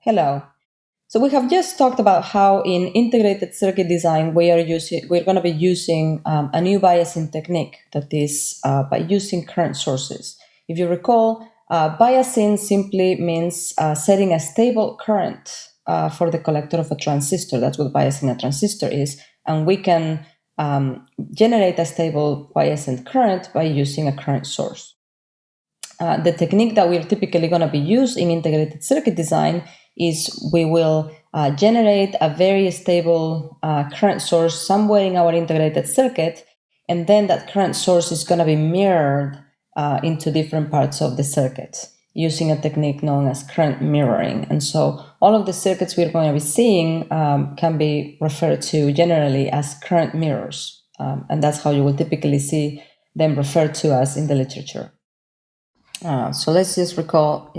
Hello. So we have just talked about how in integrated circuit design we're going to be using a new biasing technique, that is by using current sources. If you recall, biasing simply means setting a stable current for the collector of a transistor. That's what biasing a transistor is, and we can generate a stable biasing current by using a current source. The technique that we're typically going to be used in integrated circuit design is we will generate a very stable current source somewhere in our integrated circuit, and then that current source is going to be mirrored into different parts of the circuit using a technique known as current mirroring. And so all of the circuits we're going to be seeing can be referred to generally as current mirrors, and that's how you will typically see them referred to as in the literature. So let's just recall,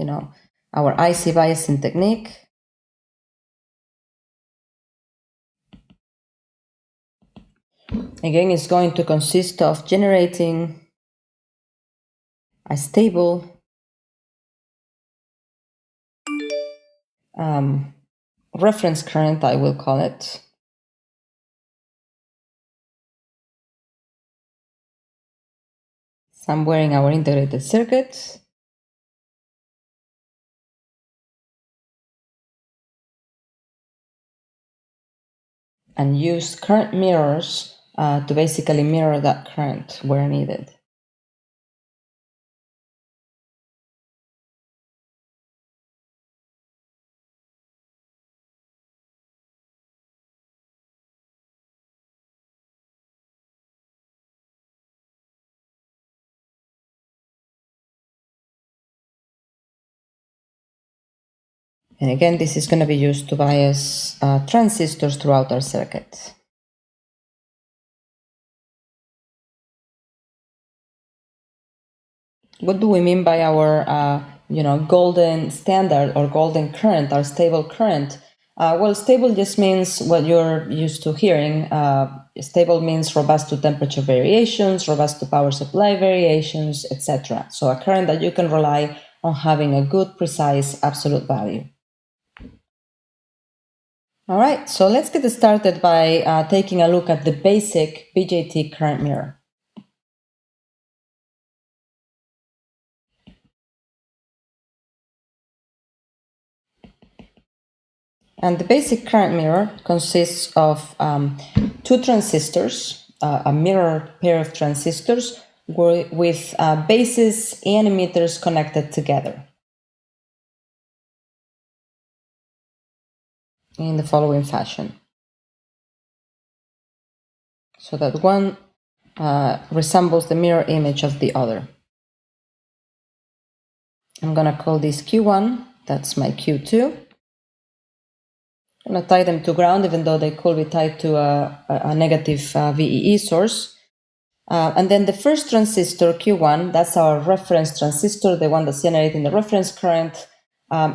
our IC biasing technique. Again, it's going to consist of generating a stable reference current, I will call it, somewhere in our integrated circuit. And use current mirrors to basically mirror that current where needed. And again, this is going to be used to bias transistors throughout our circuit. What do we mean by our, golden standard or golden current, our stable current? Well, stable just means what you're used to hearing. Stable means robust to temperature variations, robust to power supply variations, etc. So a current that you can rely on having a good, precise, absolute value. All right, so let's get started by taking a look at the basic BJT current mirror. And the basic current mirror consists of two transistors, a mirror pair of transistors with bases and emitters connected together in the following fashion. So that one resembles the mirror image of the other. I'm going to call this Q1, that's my Q2. I'm going to tie them to ground, even though they could be tied to a negative VEE source. And then the first transistor, Q1, that's our reference transistor, the one that's generating the reference current,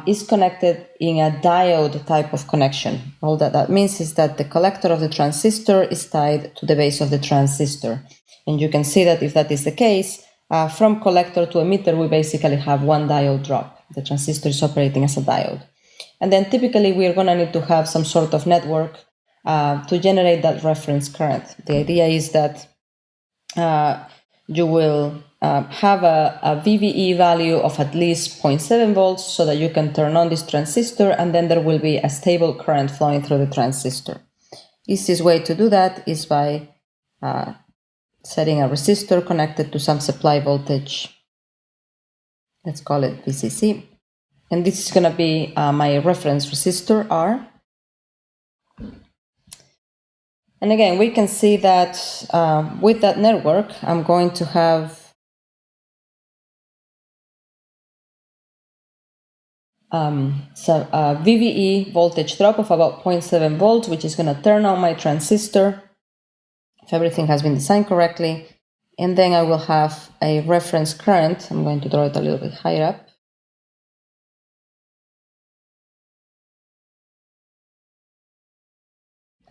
is connected in a diode type of connection. All that means is that the collector of the transistor is tied to the base of the transistor. And you can see that if that is the case, from collector to emitter, we basically have one diode drop. The transistor is operating as a diode. And then typically we're going to need to have some sort of network to generate that reference current. The idea is that you will have a VVE value of at least 0.7 volts so that you can turn on this transistor, and then there will be a stable current flowing through the transistor. Easiest way to do that is by setting a resistor connected to some supply voltage. Let's call it VCC. And this is going to be my reference resistor R. And again, we can see that with that network, I'm going to have a VVE voltage drop of about 0.7 volts, which is going to turn on my transistor if everything has been designed correctly. And then I will have a reference current. I'm going to draw it a little bit higher up.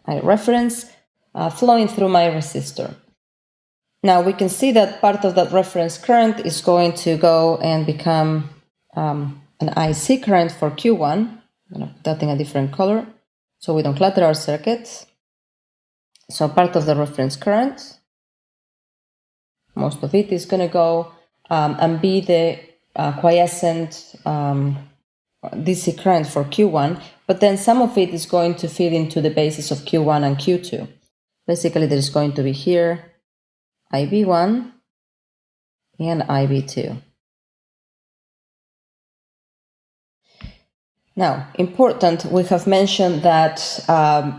A reference flowing through my resistor. Now we can see that part of that reference current is going to go and become an IC current for Q1, that in a different color so we don't clutter our circuits. So part of the reference current, most of it is going to go and be the quiescent DC current for Q1, but then some of it is going to feed into the bases of Q1 and Q2. Basically, there's going to be here IB1 and IB2. Now, important, we have mentioned that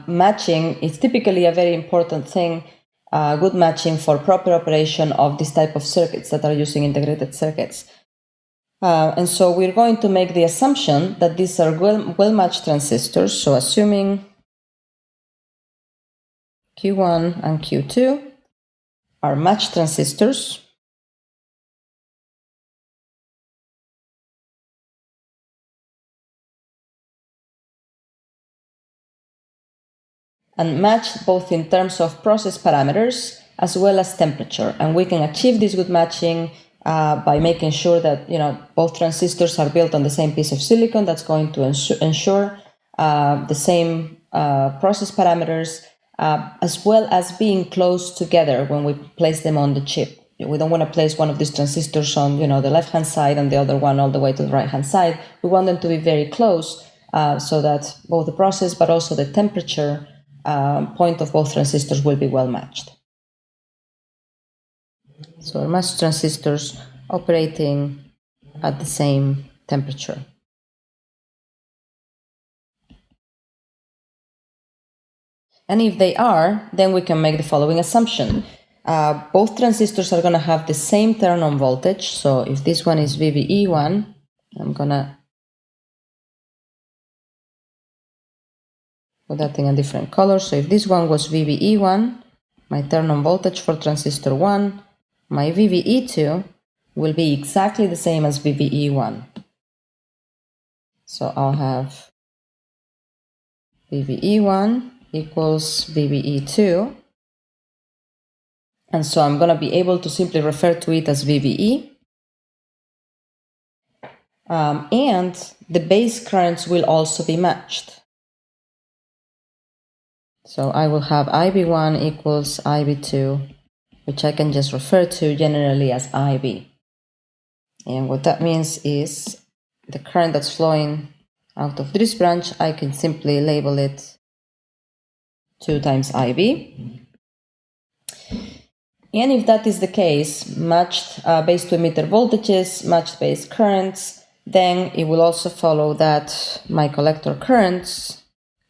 matching is typically a very important thing, good matching for proper operation of this type of circuits that are using integrated circuits. And so we're going to make the assumption that these are well-matched transistors. So assuming Q1 and Q2 are matched transistors, and matched both in terms of process parameters as well as temperature. And we can achieve this good matching by making sure that both transistors are built on the same piece of silicon. That's going to ensure the same process parameters, as well as being close together when we place them on the chip. We don't want to place one of these transistors on the left-hand side and the other one all the way to the right-hand side. We want them to be very close so that both the process but also the temperature point of both transistors will be well matched. So matched transistors operating at the same temperature. And if they are, then we can make the following assumption. Both transistors are going to have the same turn-on voltage. So if this one is VBE1, I'm going to put that in a different color. So if this one was VBE1, my turn-on voltage for transistor 1, my VBE2 will be exactly the same as VBE1. So I'll have VBE1 equals VBE2. And so I'm going to be able to simply refer to it as VBE. And the base currents will also be matched. So I will have IB1 equals IB2, which I can just refer to generally as IB. And what that means is the current that's flowing out of this branch, I can simply label it 2 times IB. And if that is the case, matched base to emitter voltages, matched base currents, then it will also follow that my collector currents,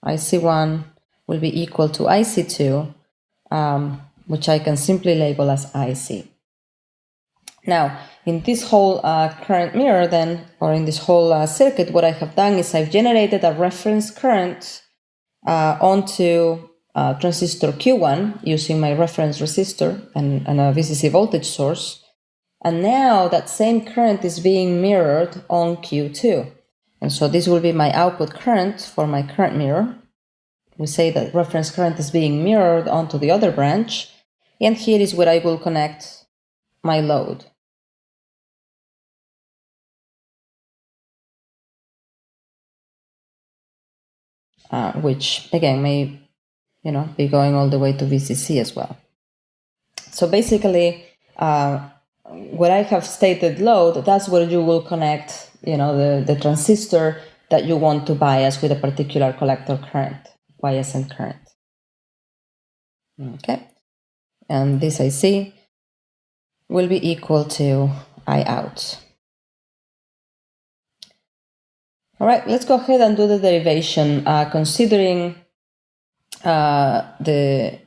IC1, will be equal to IC2, which I can simply label as IC. Now, in this whole current mirror then, or in this whole circuit, what I have done is I've generated a reference current onto transistor Q1 using my reference resistor and a VCC voltage source. And now that same current is being mirrored on Q2. And so this will be my output current for my current mirror. We say that reference current is being mirrored onto the other branch. And here is where I will connect my load. Which again may be going all the way to VCC as well. So basically, what I have stated load, that's where you will connect, the transistor that you want to bias with a particular collector current, quiescent current. Okay, and this IC will be equal to I out. All right, let's go ahead and do the derivation, considering the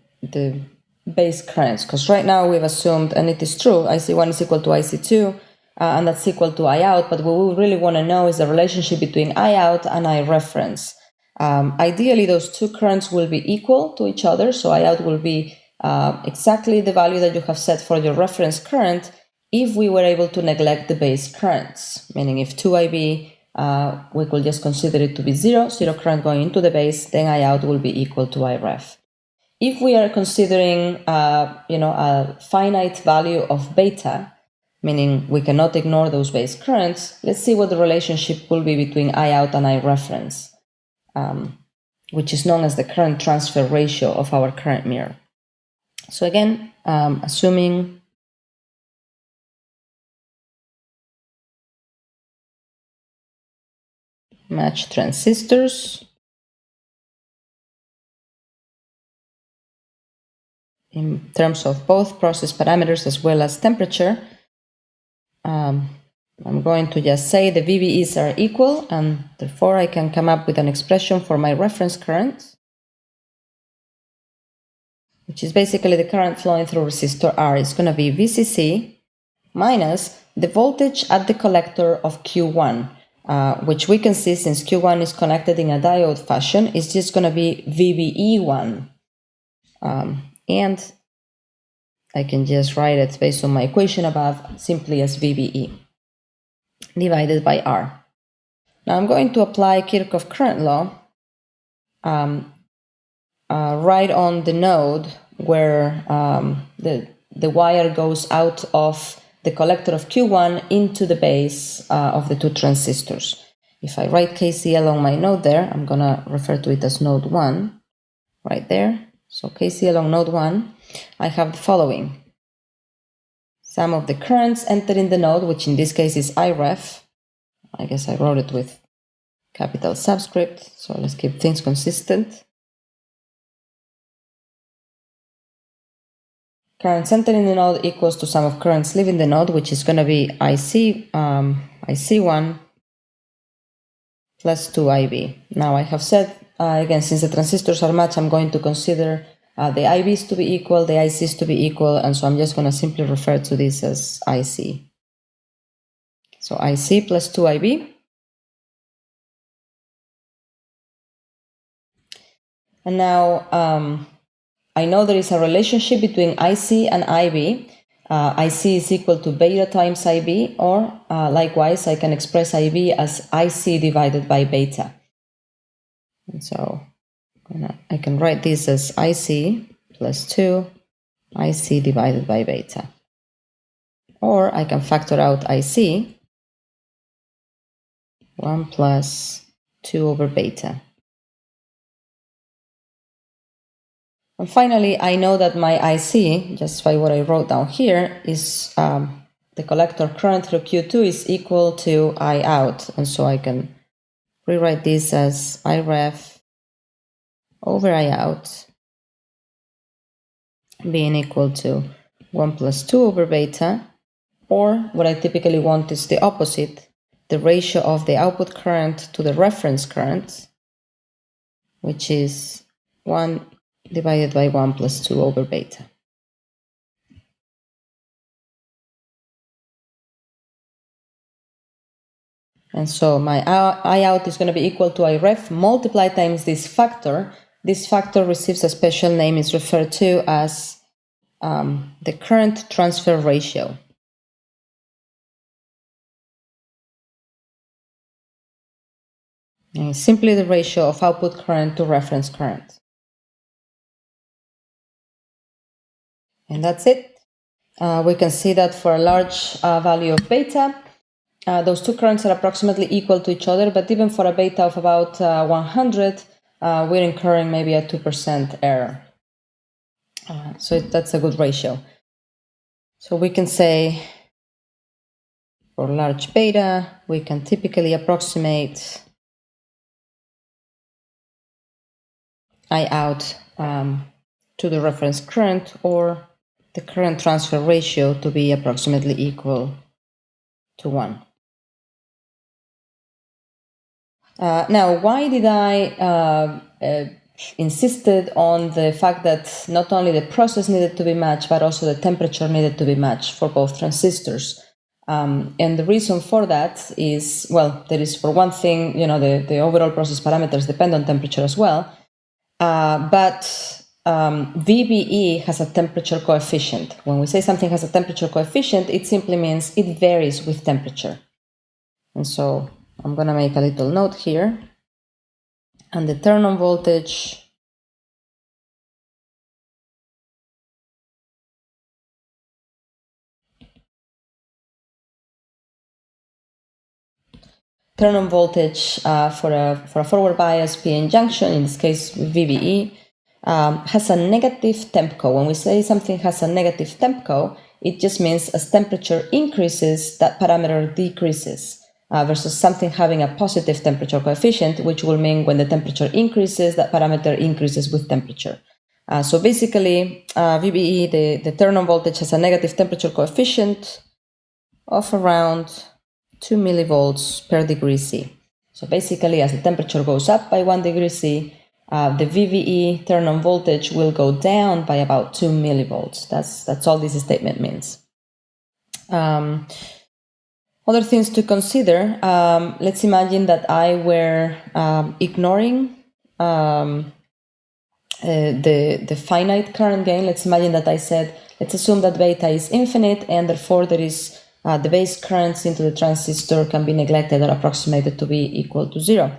base currents, because right now we've assumed, and it is true, IC1 is equal to IC2, and that's equal to I out, but what we really want to know is the relationship between I out and I reference. Ideally, those two currents will be equal to each other, so I out will be exactly the value that you have set for your reference current if we were able to neglect the base currents, meaning if 2IB, we could just consider it to be zero current going into the base, then I out will be equal to I ref. If we are considering, a finite value of beta, meaning we cannot ignore those base currents, let's see what the relationship will be between I out and I reference. which is known as the current transfer ratio of our current mirror. So again, assuming match transistors in terms of both process parameters as well as temperature, I'm going to just say the VBEs are equal, and therefore I can come up with an expression for my reference current, which is basically the current flowing through resistor R. It's going to be VCC minus the voltage at the collector of Q1, which we can see, since Q1 is connected in a diode fashion, is just going to be VBE1. And I can just write it based on my equation above simply as VBE divided by R. Now I'm going to apply Kirchhoff current law right on the node where the wire goes out of the collector of Q1 into the base of the two transistors. If I write KCL on my node there, I'm going to refer to it as node 1 right there. So KCL on node 1, I have the following. Sum of the currents entering the node, which in this case is Iref. I guess I wrote it with capital subscript, so let's keep things consistent. Currents entering the node equals to sum of currents leaving the node, which is going to be IC1 plus 2IB. Now I have said, again, since the transistors are matched, I'm going to consider the IBs to be equal, the ICs to be equal, and so I'm just going to simply refer to this as IC. So IC plus 2IB. And now I know there is a relationship between IC and IB. IC is equal to beta times IB, or likewise, I can express IB as IC divided by beta. And so I can write this as IC plus 2 IC divided by beta. Or I can factor out IC, 1 plus 2 over beta. And finally, I know that my IC, just by what I wrote down here, is the collector current through Q2 is equal to I out. And so I can rewrite this as Iref over I out being equal to 1 plus 2 over beta, or what I typically want is the opposite, the ratio of the output current to the reference current, which is 1 divided by 1 plus 2 over beta. And so my I out is going to be equal to Iref multiplied times this factor. This factor receives a special name, is referred to as the current transfer ratio. And it's simply the ratio of output current to reference current. And that's it. We can see that for a large value of beta, those two currents are approximately equal to each other, but even for a beta of about 100, we're incurring maybe a 2% error. So that's a good ratio. So we can say for large beta, we can typically approximate I out to the reference current, or the current transfer ratio to be approximately equal to 1. Now, why did I insisted on the fact that not only the process needed to be matched, but also the temperature needed to be matched for both transistors? And the reason for that is, well, there is, for one thing, the overall process parameters depend on temperature as well. But VBE has a temperature coefficient. When we say something has a temperature coefficient, it simply means it varies with temperature. And so I'm going to make a little note here. And the turn-on voltage turn-on voltage for a forward bias PN junction, in this case VBE, has a negative tempco. When we say something has a negative tempco, it just means as temperature increases, that parameter decreases, versus something having a positive temperature coefficient, which will mean when the temperature increases, that parameter increases with temperature. So basically, VBE, the turn-on voltage, has a negative temperature coefficient of around 2 millivolts per degree C. So basically, as the temperature goes up by 1 degree C, the VBE turn-on voltage will go down by about 2 millivolts. That's all this statement means. Other things to consider, let's imagine that I were ignoring the finite current gain. Let's imagine that I said, let's assume that beta is infinite, and therefore there is the base currents into the transistor can be neglected or approximated to be equal to 0.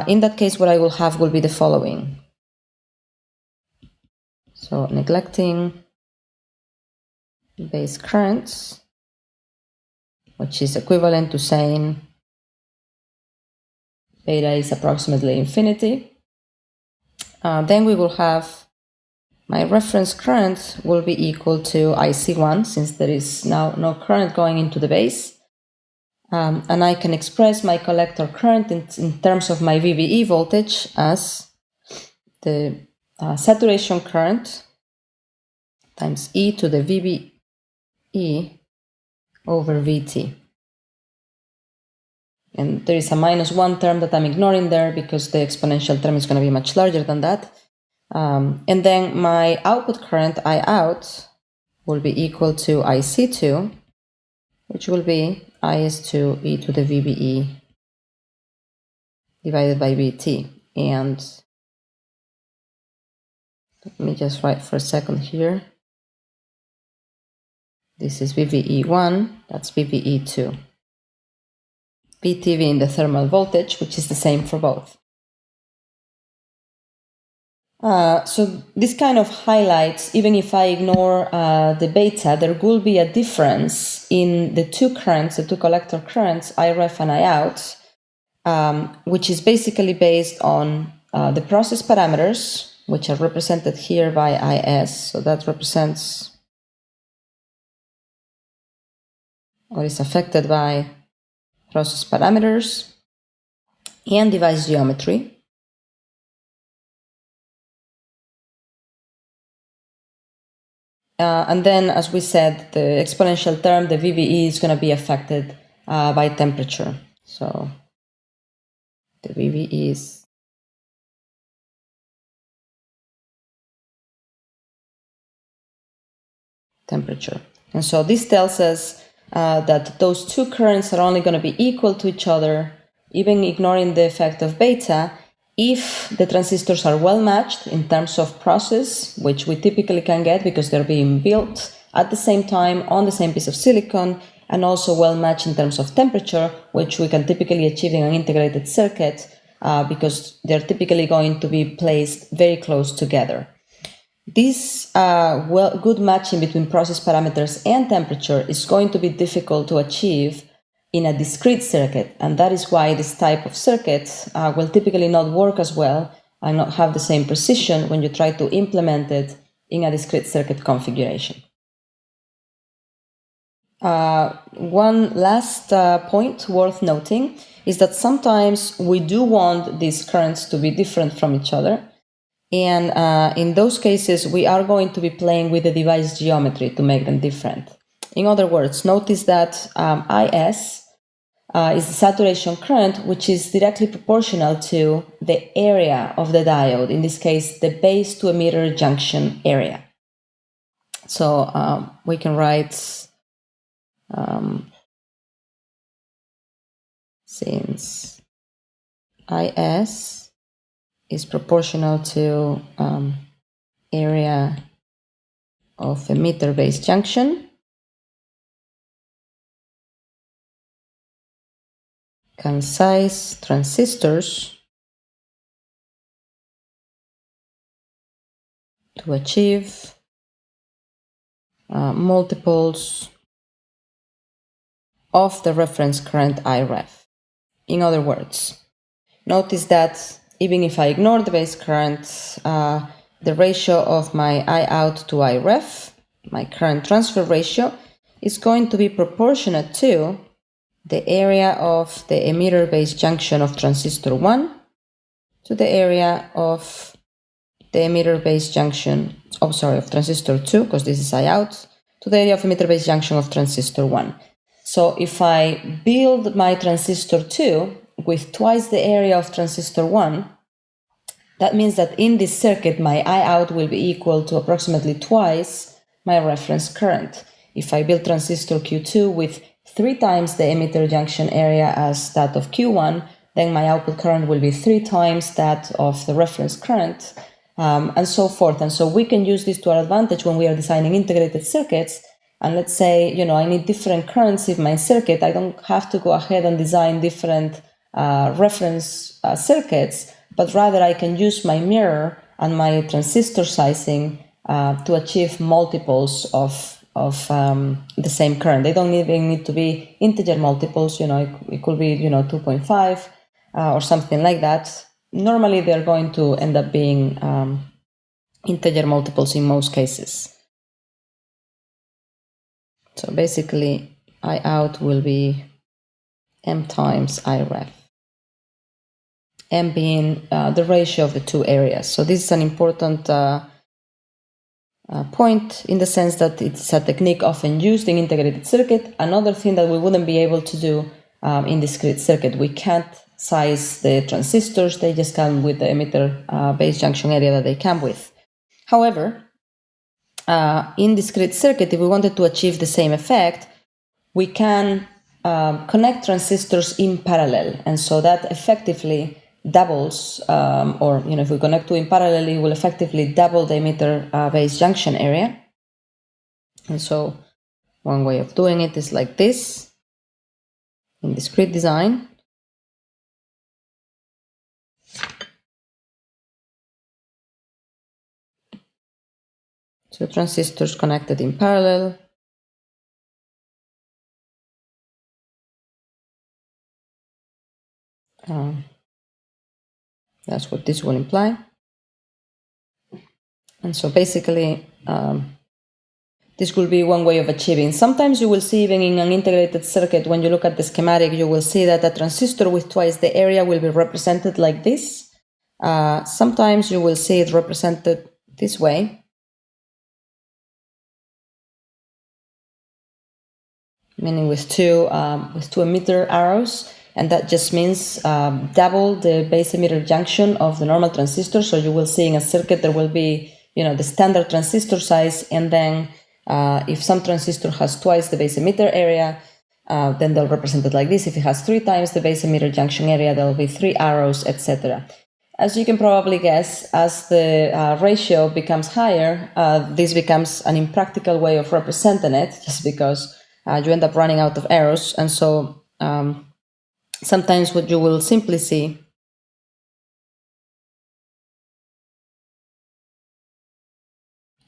In that case, what I will have will be the following. So neglecting base currents, which is equivalent to saying beta is approximately infinity. Then we will have my reference current will be equal to IC1, since there is now no current going into the base. And I can express my collector current in terms of my VBE voltage as the saturation current times e to the VBE over VT. And there is a -1 term that I'm ignoring there because the exponential term is going to be much larger than that. And then my output current, I out, will be equal to IC2, which will be IS2 e to the VBE divided by VT. And let me just write for a second here. This is VBE1, that's VBE2. VT being the thermal voltage, which is the same for both. So this kind of highlights, even if I ignore the beta, there will be a difference in the two currents, the two collector currents, IREF and IOUT, which is basically based on the process parameters, which are represented here by IS. So that represents what is affected by process parameters and device geometry. And then, as we said, the exponential term, the VBE, is going to be affected by temperature. So the VBE is temperature. And so this tells us that those two currents are only going to be equal to each other, even ignoring the effect of beta, if the transistors are well matched in terms of process, which we typically can get because they're being built at the same time on the same piece of silicon, and also well matched in terms of temperature, which we can typically achieve in an integrated circuit because they're typically going to be placed very close together. This good matching between process parameters and temperature is going to be difficult to achieve in a discrete circuit, and that is why this type of circuit will typically not work as well and not have the same precision when you try to implement it in a discrete circuit configuration. One last point worth noting is that sometimes we do want these currents to be different from each other, and in those cases we are going to be playing with the device geometry to make them different. In other words, notice that IS is the saturation current, which is directly proportional to the area of the diode, in this case the base to emitter junction area. So we can write, since IS is proportional to area of emitter base junction, can size transistors to achieve multiples of the reference current IREF. In other words, notice that even if I ignore the base current, the ratio of my I out to I ref, my current transfer ratio, is going to be proportionate to the area of the emitter base junction of transistor 1 to the area of the emitter base junction, of transistor 2, because this is I out, to the area of emitter base junction of transistor 1. So if I build my transistor 2 with twice the area of transistor 1, that means that in this circuit, my I out will be equal to approximately twice my reference current. If I build transistor Q2 with 3 times the emitter junction area as that of Q1, then my output current will be 3 times that of the reference current, and so forth. And so we can use this to our advantage when we are designing integrated circuits. And let's say, I need different currents in my circuit. I don't have to go ahead and design different reference circuits, but rather I can use my mirror and my transistor sizing to achieve multiples of the same current. They don't even need to be integer multiples. It could be 2.5 or something like that. Normally, they're going to end up being integer multiples in most cases. So basically, I out will be M times I ref. M being the ratio of the two areas. So this is an important point in the sense that it's a technique often used in integrated circuit. Another thing that we wouldn't be able to do in discrete circuit. We can't size the transistors. They just come with the emitter base junction area that they come with. However, in discrete circuit, if we wanted to achieve the same effect, we can connect transistors in parallel. And so that effectively doubles, if we connect two in parallel, it will effectively double the emitter base junction area. And so one way of doing it is like this in discrete design. So transistors connected in parallel. That's what this will imply. And so basically, this will be one way of achieving. Sometimes you will see, even in an integrated circuit, when you look at the schematic, you will see that a transistor with twice the area will be represented like this. Sometimes you will see it represented this way, meaning with two emitter arrows, and that just means double the base emitter junction of the normal transistor. So you will see in a circuit there will be, the standard transistor size, and then if some transistor has twice the base emitter area, then they'll represent it like this. If it has 3 times the base emitter junction area, there will be 3 arrows, etc. As you can probably guess, as the ratio becomes higher, this becomes an impractical way of representing it, just because you end up running out of arrows. And so sometimes what you will simply see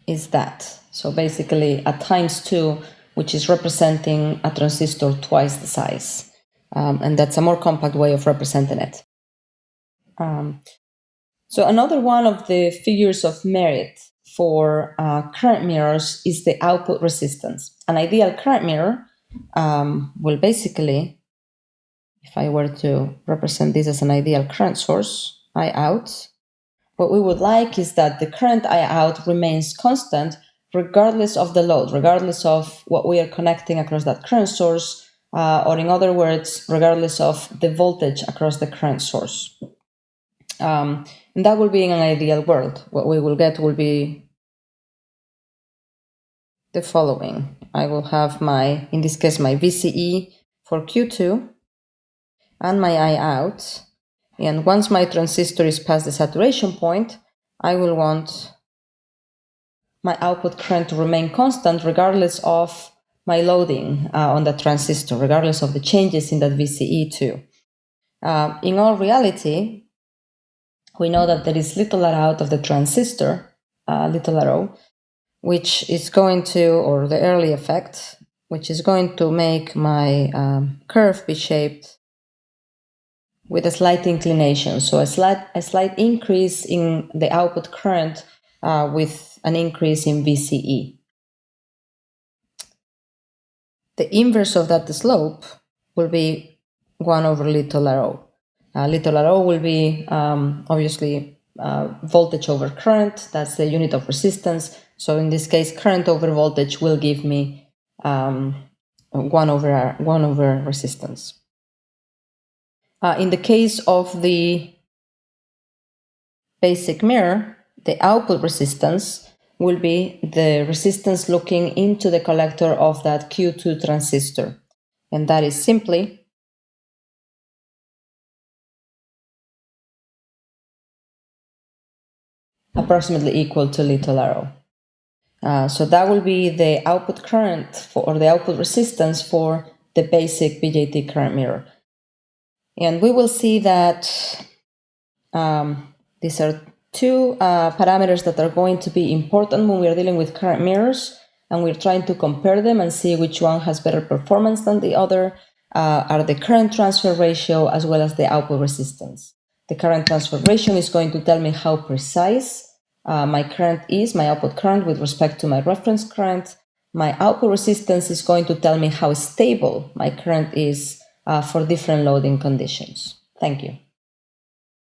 is that. So basically a times 2, which is representing a transistor twice the size. And that's a more compact way of representing it. So another one of the figures of merit for current mirrors is the output resistance. An ideal current mirror will basically, if I were to represent this as an ideal current source, I out, what we would like is that the current I out remains constant regardless of the load, regardless of what we are connecting across that current source, or in other words, regardless of the voltage across the current source. And that will be in an ideal world. What we will get will be the following. I will have in this case, my VCE for Q2 and my I out. And once my transistor is past the saturation point, I will want my output current to remain constant regardless of my loading on the transistor, regardless of the changes in that VCE too. In all reality, we know that there is little R out of the transistor, little RO, which is going to, or the early effect, which is going to make my curve be shaped with a slight inclination, so a slight increase in the output current with an increase in VCE. The inverse of that slope will be 1 over little r(O). Little r(O) will be obviously voltage over current. That's the unit of resistance. So in this case, current over voltage will give me 1 over resistance. In the case of the basic mirror, the output resistance will be the resistance looking into the collector of that Q2 transistor. And that is simply approximately equal to little r(O). So that will be the output current or the output resistance for the basic BJT current mirror. And we will see that these are two parameters that are going to be important when we are dealing with current mirrors, and we're trying to compare them and see which one has better performance than the other, are the current transfer ratio as well as the output resistance. The current transfer ratio is going to tell me how precise my current is, my output current with respect to my reference current. My output resistance is going to tell me how stable my current is for different loading conditions. Thank you.